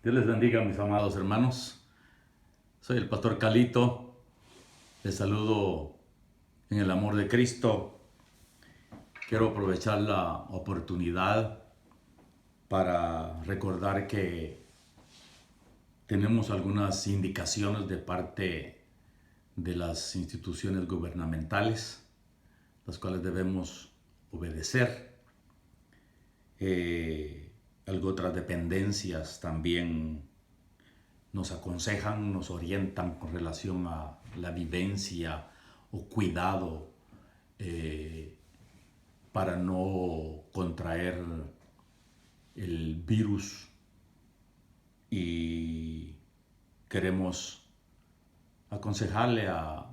Dios les bendiga, mis amados hermanos. Soy el pastor Calito. Les saludo en el amor de Cristo. Quiero aprovechar la oportunidad para recordar que tenemos algunas indicaciones de parte de las instituciones gubernamentales, las cuales debemos obedecer. Otras dependencias también nos aconsejan, nos orientan con relación a la vivencia o cuidado para no contraer el virus, y queremos aconsejarle a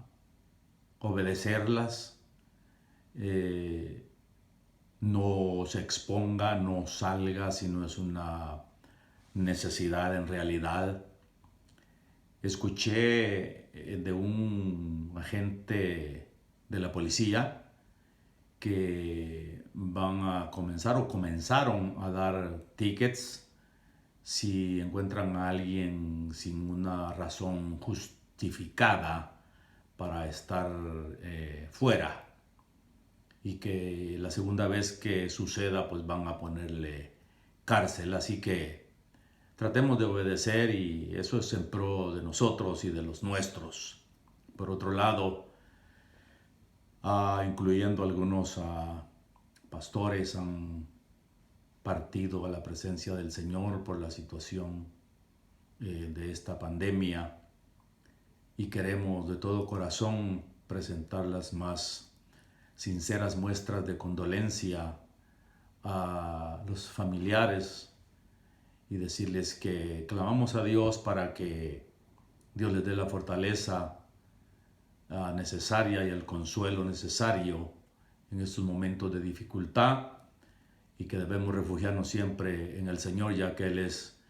obedecerlas. No se exponga, no salga si no es una necesidad en realidad. Escuché de un agente de la policía que van a comenzar o comenzaron a dar tickets si encuentran a alguien sin una razón justificada para estar fuera, y que la segunda vez que suceda pues van a ponerle cárcel. Así que tratemos de obedecer, y eso es en pro de nosotros y de los nuestros. Por otro lado, incluyendo algunos pastores, han partido a la presencia del Señor por la situación de esta pandemia, y queremos de todo corazón presentar las más sinceras muestras de condolencia a los familiares y decirles que clamamos a Dios para que Dios les dé la fortaleza necesaria y el consuelo necesario en estos momentos de dificultad, y que debemos refugiarnos siempre en el Señor, ya que Él es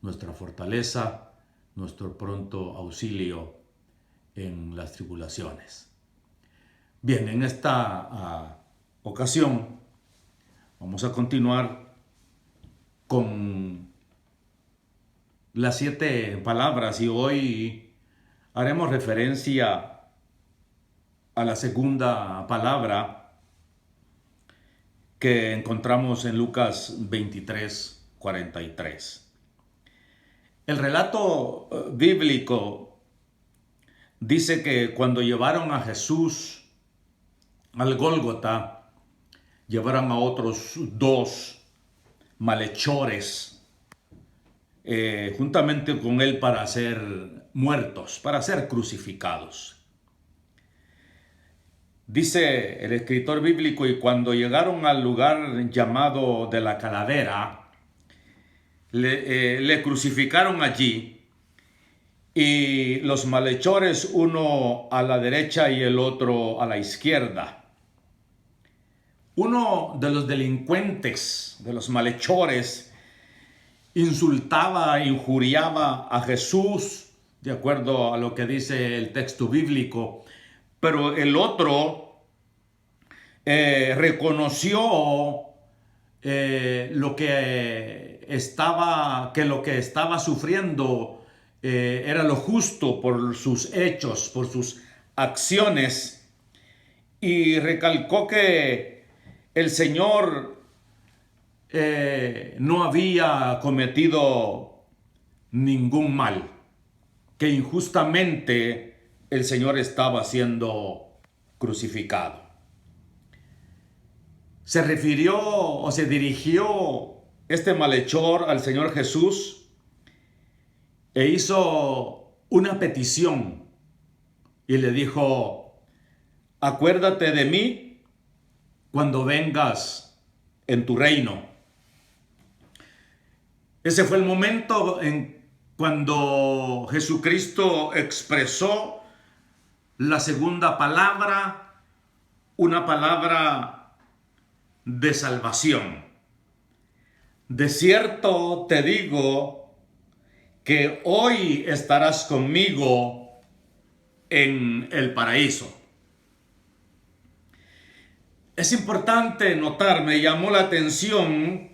nuestra fortaleza, nuestro pronto auxilio en las tribulaciones. Bien, en esta ocasión vamos a continuar con las 7 palabras, y hoy haremos referencia a la segunda palabra que encontramos en Lucas 23:43. El relato bíblico dice que cuando llevaron a Jesús al Gólgota, llevaron a otros 2 malhechores juntamente con él para ser muertos, para ser crucificados. Dice el escritor bíblico: y cuando llegaron al lugar llamado de la Calavera, le crucificaron allí, y los malhechores, uno a la derecha y el otro a la izquierda. Uno de los delincuentes, de los malhechores, insultaba, injuriaba a Jesús, de acuerdo a lo que dice el texto bíblico, pero el otro reconoció lo que estaba sufriendo era lo justo por sus hechos, por sus acciones, y recalcó que el Señor no había cometido ningún mal, que injustamente el Señor estaba siendo crucificado. Se refirió o se dirigió este malhechor al Señor Jesús e hizo una petición y le dijo: acuérdate de mí cuando vengas en tu reino. Ese fue el momento en cuando Jesucristo expresó la segunda palabra, una palabra de salvación. De cierto te digo que hoy estarás conmigo en el paraíso. Es importante notar, me llamó la atención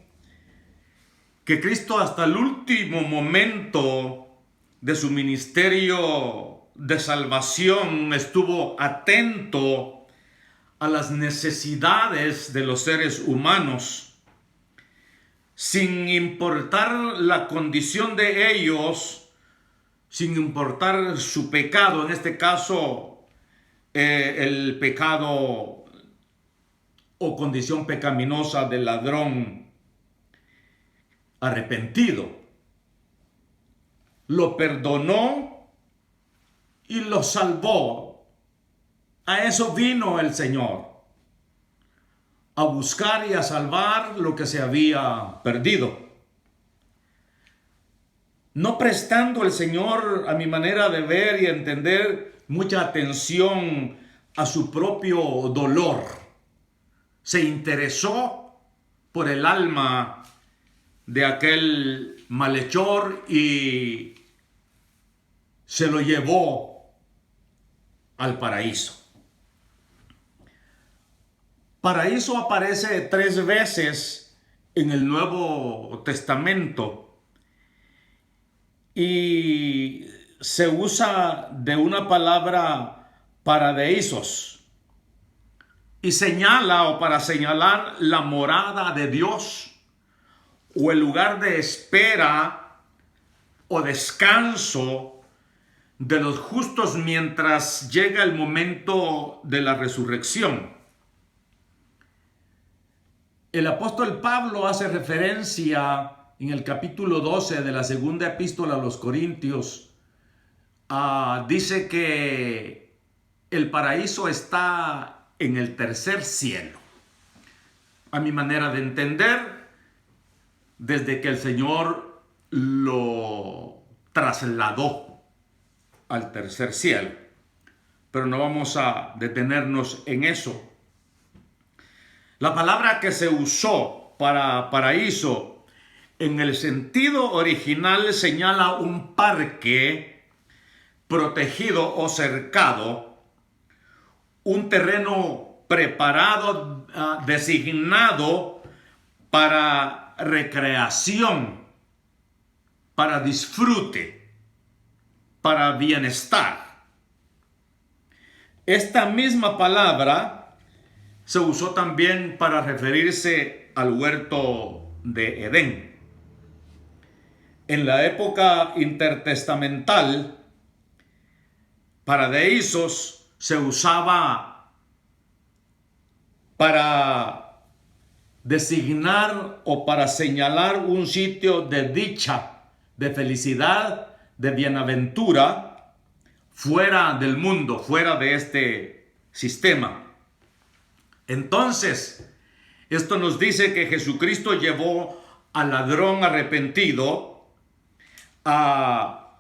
que Cristo hasta el último momento de su ministerio de salvación estuvo atento a las necesidades de los seres humanos, sin importar la condición de ellos, sin importar su pecado, en este caso el pecado o condición pecaminosa del ladrón arrepentido. Lo perdonó y lo salvó. A eso vino el Señor, a buscar y a salvar lo que se había perdido. No prestando el Señor, a mi manera de ver y entender, mucha atención a su propio dolor. Se interesó por el alma de aquel malhechor y se lo llevó al paraíso. Paraíso aparece 3 veces en el Nuevo Testamento y se usa de una palabra paradeisos y señala o para señalar la morada de Dios o el lugar de espera o descanso de los justos mientras llega el momento de la resurrección. El apóstol Pablo hace referencia en el capítulo 12 de la segunda epístola a los Corintios. Dice que el paraíso está en el tercer cielo. A mi manera de entender, desde que el Señor lo trasladó al tercer cielo. Pero no vamos a detenernos en eso. La palabra que se usó para paraíso en el sentido original señala un parque protegido o cercado, un terreno preparado, designado para recreación, para disfrute, para bienestar. Esta misma palabra se usó también para referirse al huerto de Edén. En la época intertestamental, paradeisos se usaba para designar o para señalar un sitio de dicha, de felicidad, de bienaventura, fuera del mundo, fuera de este sistema. Entonces, esto nos dice que Jesucristo llevó al ladrón arrepentido a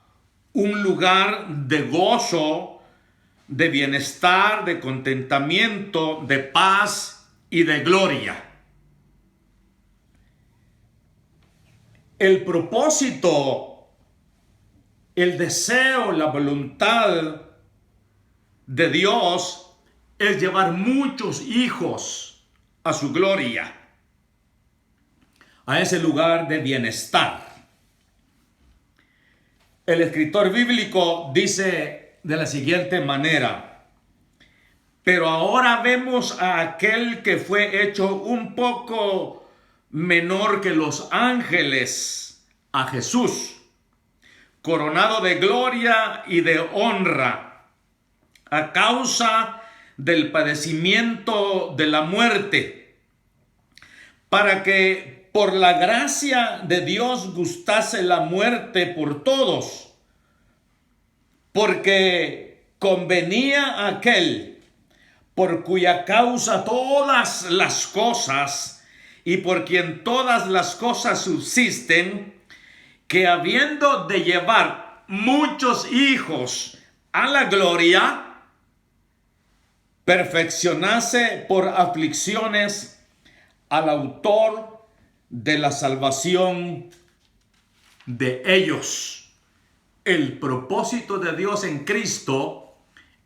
un lugar de gozo, de bienestar, de contentamiento, de paz y de gloria. El propósito, el deseo, la voluntad de Dios es llevar muchos hijos a su gloria, a ese lugar de bienestar. El escritor bíblico dice de la siguiente manera: pero ahora vemos a aquel que fue hecho un poco menor que los ángeles, a Jesús, coronado de gloria y de honra, a causa del padecimiento de la muerte, para que por la gracia de Dios gustase la muerte por todos, porque convenía a aquel por cuya causa todas las cosas y por quien todas las cosas subsisten, que habiendo de llevar muchos hijos a la gloria, perfeccionase por aflicciones al autor de la salvación de ellos. El propósito de Dios en Cristo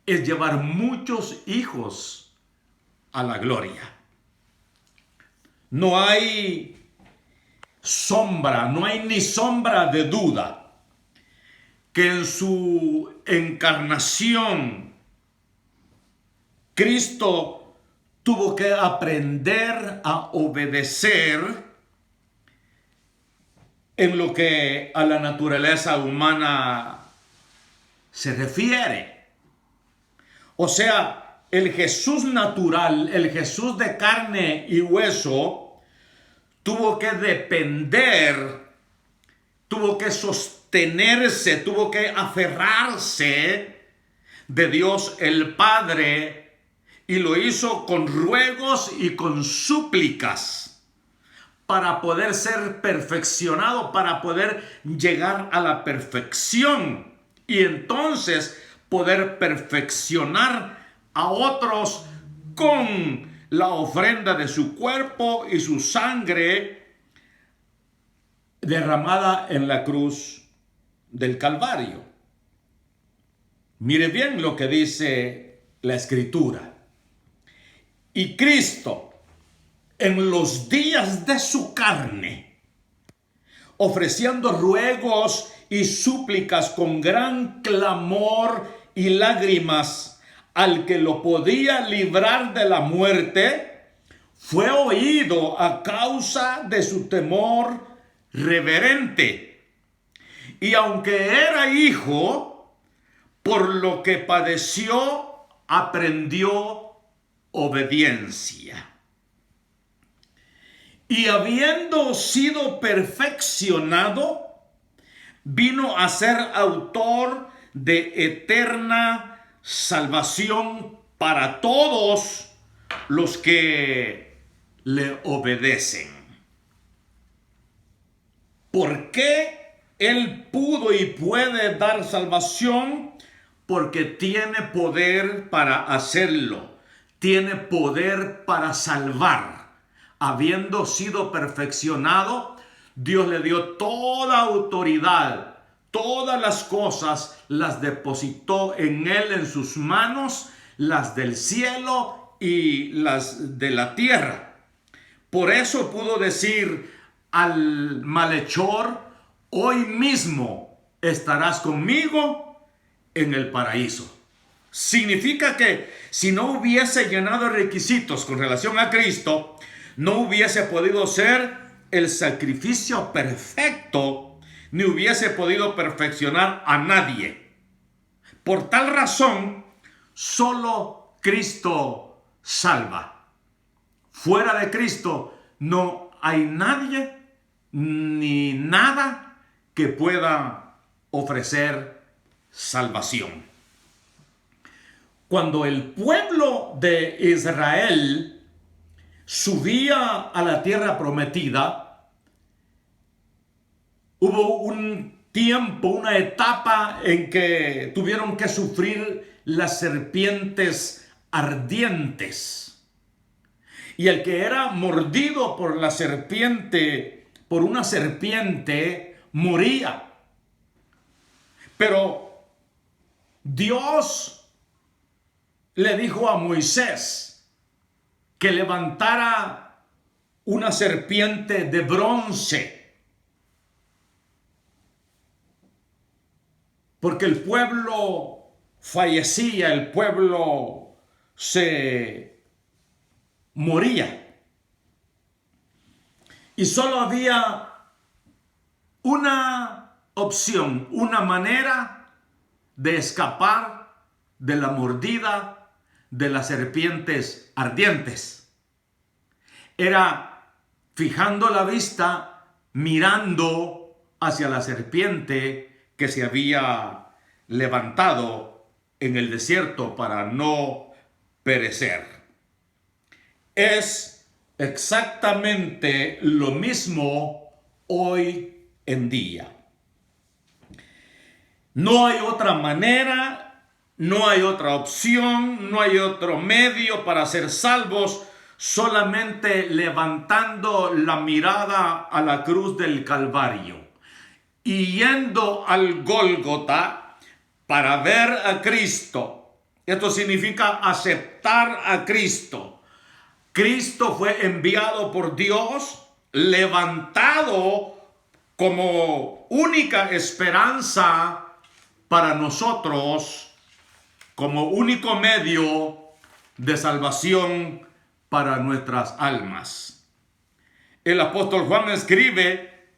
es llevar muchos hijos a la gloria. No hay sombra, no hay ni sombra de duda que en su encarnación Cristo tuvo que aprender a obedecer en lo que a la naturaleza humana se refiere. O sea, el Jesús natural, el Jesús de carne y hueso, tuvo que depender, tuvo que sostenerse, tuvo que aferrarse de Dios el Padre, y lo hizo con ruegos y con súplicas para poder ser perfeccionado, para poder llegar a la perfección y entonces poder perfeccionar a otros con la ofrenda de su cuerpo y su sangre derramada en la cruz del Calvario. Mire bien lo que dice la Escritura. Y Cristo, en los días de su carne, ofreciendo ruegos y súplicas con gran clamor y lágrimas al que lo podía librar de la muerte, fue oído a causa de su temor reverente. Y aunque era hijo, por lo que padeció, aprendió obediencia. Y habiendo sido perfeccionado, vino a ser autor de eterna salvación para todos los que le obedecen. ¿Por qué Él pudo y puede dar salvación? Porque tiene poder para hacerlo. Tiene poder para salvar. Habiendo sido perfeccionado, Dios le dio toda autoridad. Todas las cosas las depositó en Él, en sus manos, las del cielo y las de la tierra. Por eso pudo decir al malhechor: hoy mismo estarás conmigo en el paraíso. Significa que si no hubiese llenado requisitos con relación a Cristo, no hubiese podido ser el sacrificio perfecto, ni hubiese podido perfeccionar a nadie. Por tal razón, solo Cristo salva. Fuera de Cristo no hay nadie ni nada que pueda ofrecer salvación. Cuando el pueblo de Israel subía a la tierra prometida, hubo un tiempo, una etapa en que tuvieron que sufrir las serpientes ardientes. Y el que era mordido por la serpiente, por una serpiente, moría. Pero Dios le dijo a Moisés que levantara una serpiente de bronce, porque el pueblo fallecía, el pueblo se moría. Y solo había una opción, una manera de escapar de la mordida de las serpientes ardientes. Era fijando la vista, mirando hacia la serpiente que se había levantado en el desierto para no perecer. Es exactamente lo mismo hoy en día. No hay otra manera, no hay otra opción, no hay otro medio para ser salvos, solamente levantando la mirada a la cruz del Calvario y yendo al Gólgota para ver a Cristo. Esto significa aceptar a Cristo. Cristo fue enviado por Dios, levantado como única esperanza para nosotros, como único medio de salvación para nuestras almas. El apóstol Juan escribe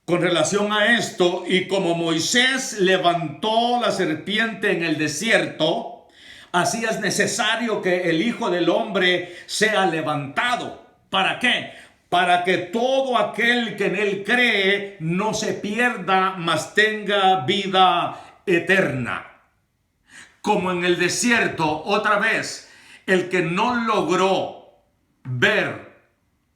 con relación a esto: y como Moisés levantó la serpiente en el desierto, así es necesario que el Hijo del Hombre sea levantado. ¿Para qué? Para que todo aquel que en él cree no se pierda, mas tenga vida eterna. Como en el desierto, otra vez, el que no logró ver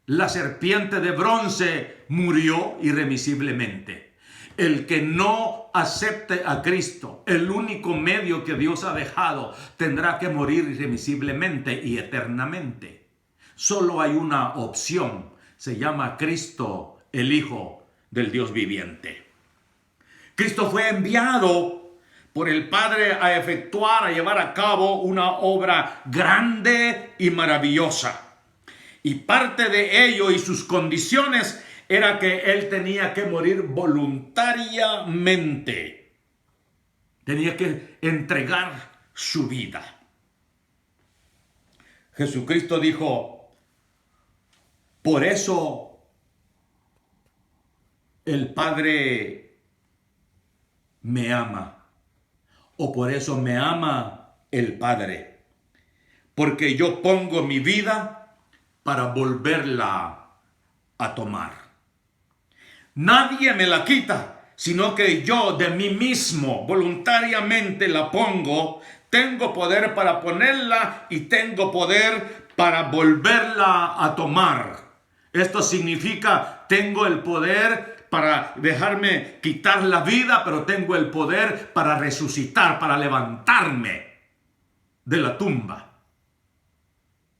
la serpiente de bronce murió irremisiblemente. El que no acepte a Cristo, el único medio que Dios ha dejado, tendrá que morir irremisiblemente y eternamente. Solo hay una opción: se llama Cristo, el Hijo del Dios viviente. Cristo fue enviado por el Padre a efectuar, a llevar a cabo una obra grande y maravillosa. Y parte de ello y sus condiciones era que él tenía que morir voluntariamente. Tenía que entregar su vida. Jesucristo dijo: por eso el Padre me ama. O por eso me ama el Padre, porque yo pongo mi vida para volverla a tomar. Nadie me la quita, sino que yo de mí mismo voluntariamente la pongo. Tengo poder para ponerla y tengo poder para volverla a tomar. Esto significa: tengo el poder para dejarme quitar la vida, pero tengo el poder para resucitar, para levantarme de la tumba.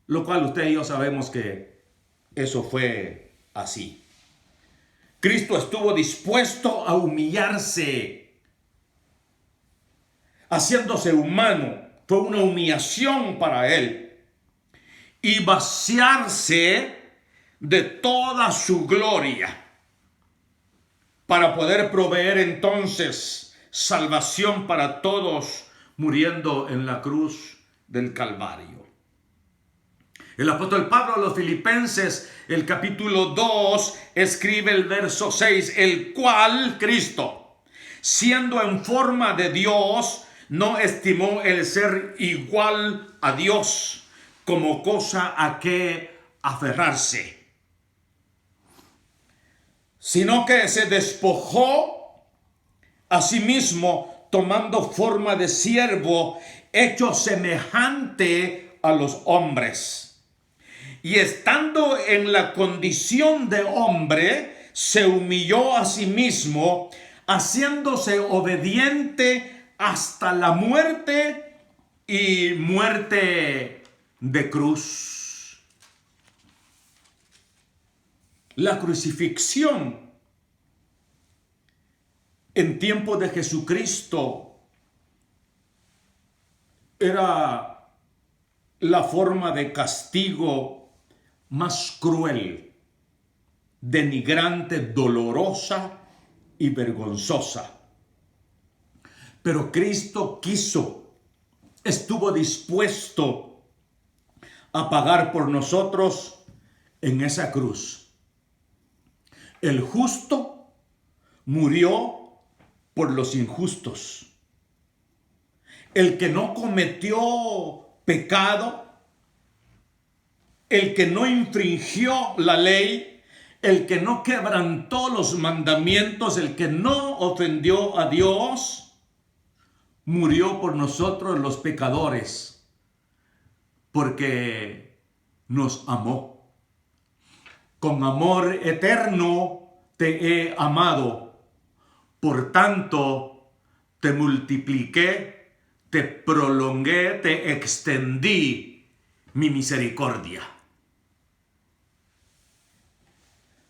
Lo cual usted y yo sabemos que eso fue así. Cristo estuvo dispuesto a humillarse, haciéndose humano. Fue una humillación para él. Y vaciarse de toda su gloria, para poder proveer entonces salvación para todos, muriendo en la cruz del Calvario. El apóstol Pablo a los Filipenses, el capítulo 2, escribe el verso 6: el cual, Cristo, siendo en forma de Dios, no estimó el ser igual a Dios como cosa a que aferrarse, sino que se despojó a sí mismo, tomando forma de siervo, hecho semejante a los hombres. Y estando en la condición de hombre, se humilló a sí mismo, haciéndose obediente hasta la muerte y muerte de cruz. La crucifixión en tiempo de Jesucristo era la forma de castigo más cruel, denigrante, dolorosa y vergonzosa. Pero Cristo estuvo dispuesto a pagar por nosotros en esa cruz. El justo murió por los injustos. El que no cometió pecado, el que no infringió la ley, el que no quebrantó los mandamientos, el que no ofendió a Dios, murió por nosotros los pecadores, porque nos amó. Con amor eterno te he amado, por tanto te multipliqué, te prolongué, te extendí mi misericordia.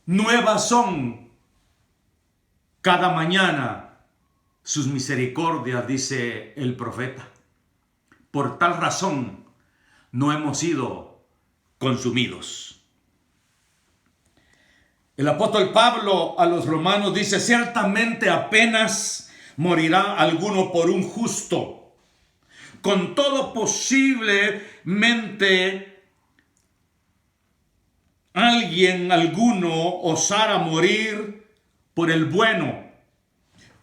Nuevas son cada mañana sus misericordias, dice el profeta. Por tal razón no hemos sido consumidos. El apóstol Pablo a los romanos dice: ciertamente apenas morirá alguno por un justo. Con todo, posiblemente alguno osara morir por el bueno.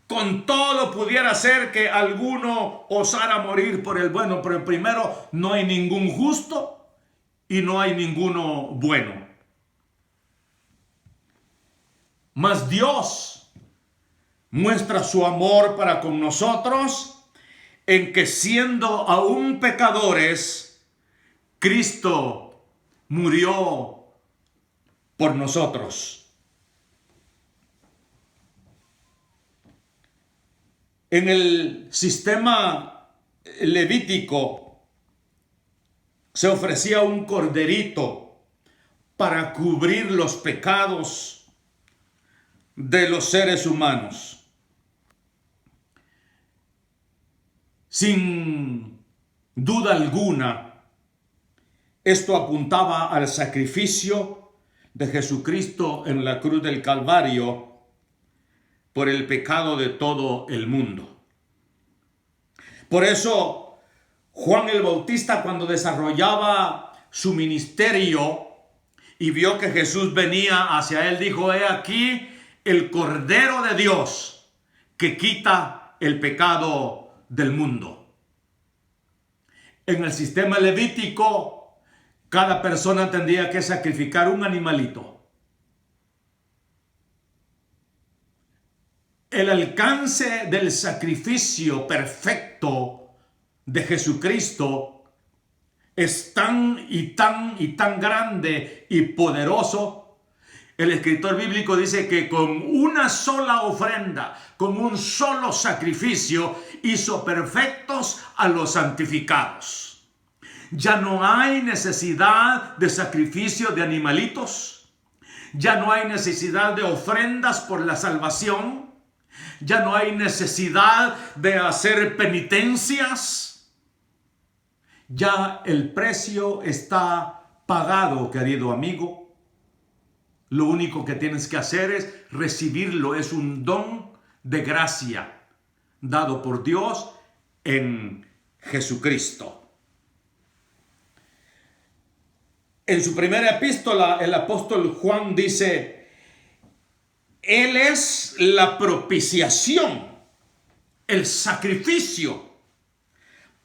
Con todo pudiera ser que alguno osara morir por el bueno, pero primero no hay ningún justo y no hay ninguno bueno. Mas Dios muestra su amor para con nosotros en que, siendo aún pecadores, Cristo murió por nosotros. En el sistema levítico se ofrecía un corderito para cubrir los pecados de los seres humanos. Sin duda alguna, esto apuntaba al sacrificio de Jesucristo en la cruz del Calvario por el pecado de todo el mundo. Por eso, Juan el Bautista, cuando desarrollaba su ministerio y vio que Jesús venía hacia él, dijo: he aquí el Cordero de Dios que quita el pecado del mundo. En el sistema levítico, cada persona tendría que sacrificar un animalito. El alcance del sacrificio perfecto de Jesucristo es tan grande y poderoso. El escritor bíblico dice que con una sola ofrenda, con un solo sacrificio, hizo perfectos a los santificados. Ya no hay necesidad de sacrificio de animalitos. Ya no hay necesidad de ofrendas por la salvación. Ya no hay necesidad de hacer penitencias. Ya el precio está pagado, querido amigo. Lo único que tienes que hacer es recibirlo. Es un don de gracia dado por Dios en Jesucristo. En su primera epístola, el apóstol Juan dice: Él es la propiciación, el sacrificio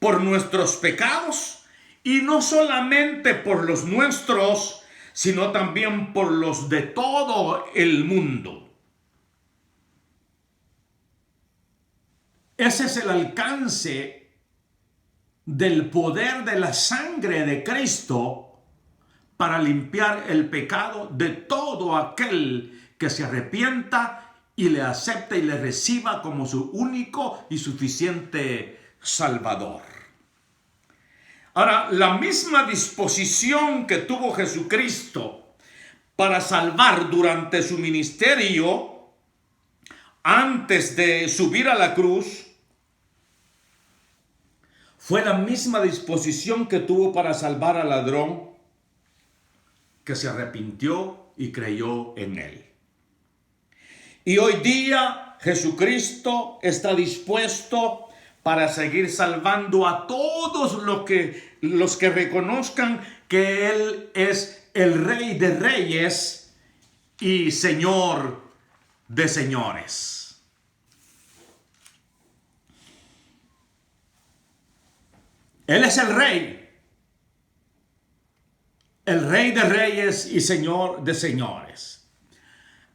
por nuestros pecados, y no solamente por los nuestros, sino también por los de todo el mundo. Ese es el alcance del poder de la sangre de Cristo para limpiar el pecado de todo aquel que se arrepienta y le acepta y le reciba como su único y suficiente Salvador. Ahora, la misma disposición que tuvo Jesucristo para salvar durante su ministerio, antes de subir a la cruz, fue la misma disposición que tuvo para salvar al ladrón que se arrepintió y creyó en él. Y hoy día Jesucristo está dispuesto para seguir salvando a todos los que reconozcan que Él es el Rey de Reyes y Señor de señores. Él es el Rey de Reyes y Señor de señores.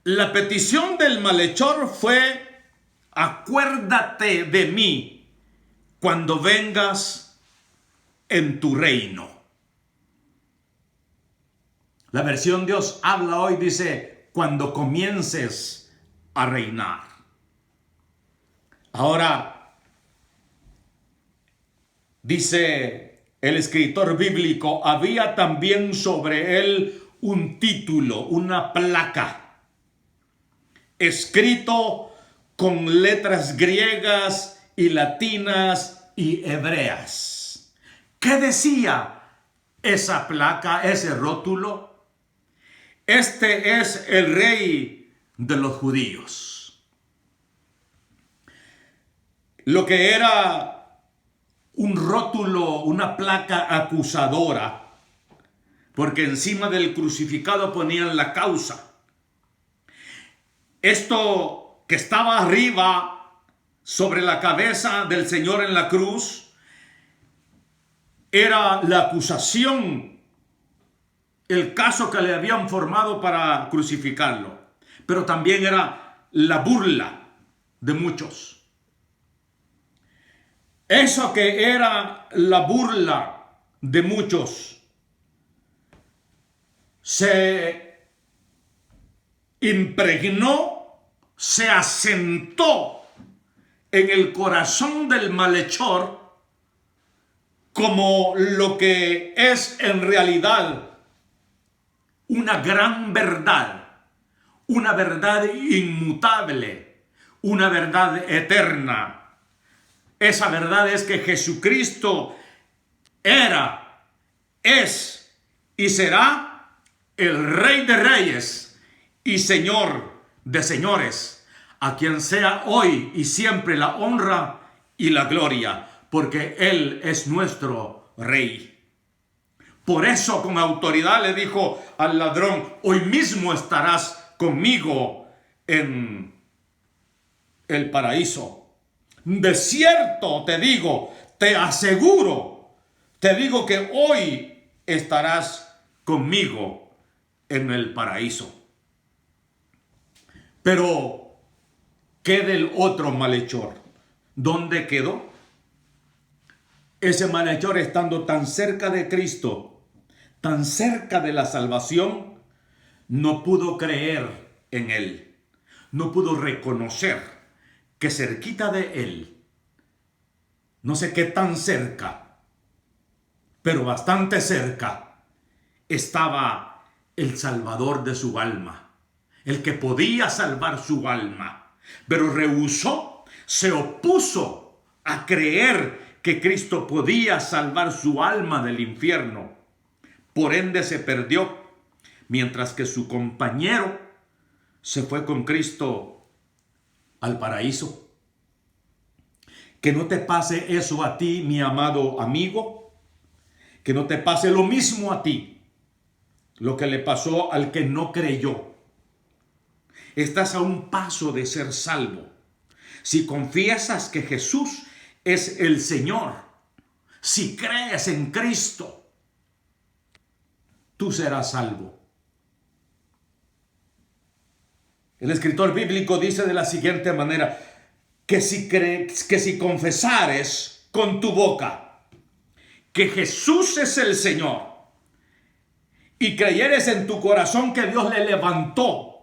La petición del malhechor fue: acuérdate de mí cuando vengas en tu reino. La versión Dios habla hoy dice: cuando comiences a reinar. Ahora, dice el escritor bíblico, había también sobre él un título, una placa, escrito con letras griegas y latinas y hebreas. ¿Qué decía esa placa, ese rótulo? Este es el rey de los judíos. Lo que era un rótulo, una placa acusadora, porque encima del crucificado ponían la causa. Esto que estaba arriba sobre la cabeza del Señor en la cruz era la acusación, el caso que le habían formado para crucificarlo, pero también era la burla de muchos. Eso que era la burla de muchos se impregnó, se asentó en el corazón del malhechor como lo que es en realidad una gran verdad, una verdad inmutable, una verdad eterna. Esa verdad es que Jesucristo era, es y será el Rey de Reyes y Señor de señores, a quien sea hoy y siempre la honra y la gloria, porque Él es nuestro Rey. Por eso con autoridad le dijo al ladrón: hoy mismo estarás conmigo en el paraíso. De cierto te digo, te aseguro, te digo que hoy estarás conmigo en el paraíso. Pero, ¿qué del otro malhechor? ¿Dónde quedó? Ese malhechor, estando tan cerca de Cristo, tan cerca de la salvación, no pudo creer en Él. No pudo reconocer que cerquita de Él, no sé qué tan cerca, pero bastante cerca, estaba el Salvador de su alma, el que podía salvar su alma, pero rehusó, se opuso a creer que Cristo podía salvar su alma del infierno. Por ende se perdió, mientras que su compañero se fue con Cristo al paraíso. Que no te pase eso a ti, mi amado amigo. Que no te pase lo mismo a ti, lo que le pasó al que no creyó. Estás a un paso de ser salvo. Si confiesas que Jesús es el Señor, si crees en Cristo, tú serás salvo. El escritor bíblico dice de la siguiente manera: que si confesares con tu boca que Jesús es el Señor y creyeres en tu corazón que Dios le levantó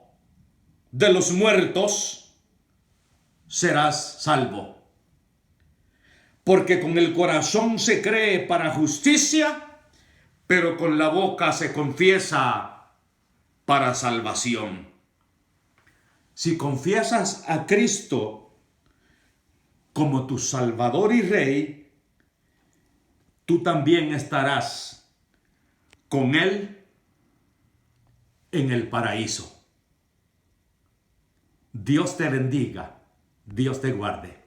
de los muertos, serás salvo. Porque con el corazón se cree para justicia, pero con la boca se confiesa para salvación. Si confiesas a Cristo como tu Salvador y Rey, tú también estarás con Él en el paraíso. Dios te bendiga, Dios te guarde.